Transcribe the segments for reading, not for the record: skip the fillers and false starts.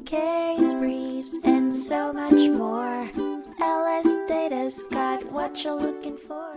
case briefs, and so much more. LSData's got what you're looking for.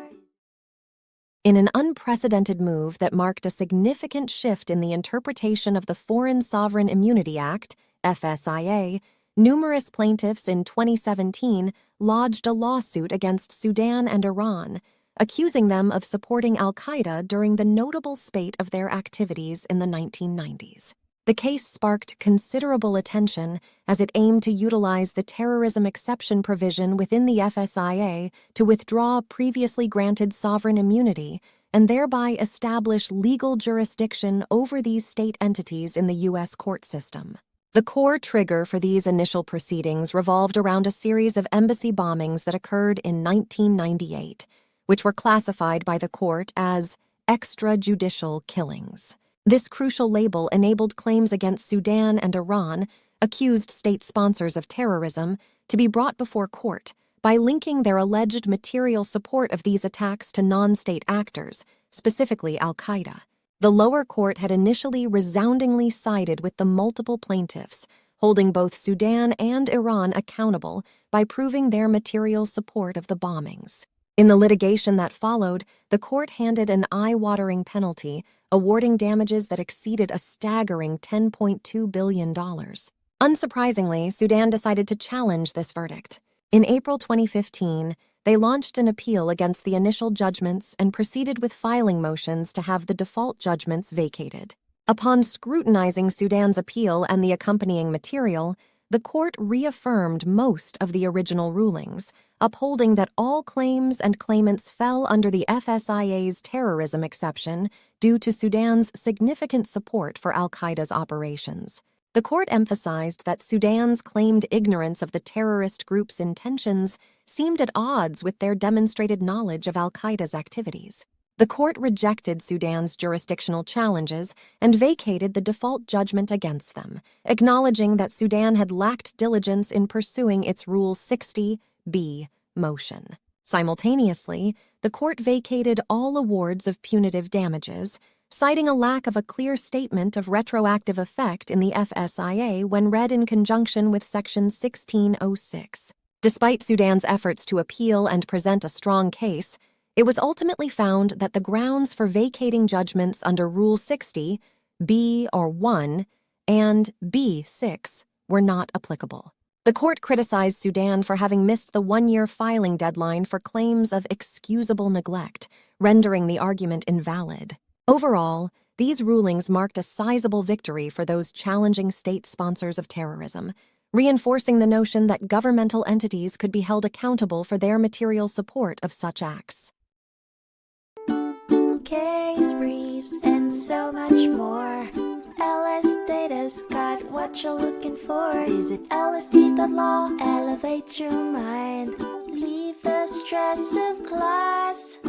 In an unprecedented move that marked a significant shift in the interpretation of the Foreign Sovereign Immunity Act, FSIA, numerous plaintiffs in 2017 lodged a lawsuit against Sudan and Iran, accusing them of supporting al-Qaeda during the notable spate of their activities in the 1990s. The case sparked considerable attention as it aimed to utilize the terrorism exception provision within the FSIA to withdraw previously granted sovereign immunity and thereby establish legal jurisdiction over these state entities in the U.S. court system. The core trigger for these initial proceedings revolved around a series of embassy bombings that occurred in 1998, which were classified by the court as extrajudicial killings. This crucial label enabled claims against Sudan and Iran, accused state sponsors of terrorism, to be brought before court by linking their alleged material support of these attacks to non-state actors, specifically al-Qaeda. The lower court had initially resoundingly sided with the multiple plaintiffs, holding both Sudan and Iran accountable by proving their material support of the bombings. In the litigation that followed, the court handed an eye-watering penalty, awarding damages that exceeded a staggering $10.2 billion. Unsurprisingly, Sudan decided to challenge this verdict. In April 2015, they launched an appeal against the initial judgments and proceeded with filing motions to have the default judgments vacated. Upon scrutinizing Sudan's appeal and the accompanying material, the court reaffirmed most of the original rulings, upholding that all claims and claimants fell under the FSIA's terrorism exception due to Sudan's significant support for al-Qaeda's operations. The court emphasized that Sudan's claimed ignorance of the terrorist group's intentions seemed at odds with their demonstrated knowledge of al-Qaeda's activities. The court rejected Sudan's jurisdictional challenges and vacated the default judgment against them, acknowledging that Sudan had lacked diligence in pursuing its Rule 60B motion. Simultaneously, the court vacated all awards of punitive damages, citing a lack of a clear statement of retroactive effect in the FSIA when read in conjunction with Section 1606. Despite Sudan's efforts to appeal and present a strong case, it was ultimately found that the grounds for vacating judgments under Rule 60, B or 1, and B6 were not applicable. The court criticized Sudan for having missed the one-year filing deadline for claims of excusable neglect, rendering the argument invalid. Overall, these rulings marked a sizable victory for those challenging state sponsors of terrorism, reinforcing the notion that governmental entities could be held accountable for their material support of such acts. Case briefs, and so much more. LSData's got what you're looking for. Visit lsd.law, elevate your mind. Leave the stress of class.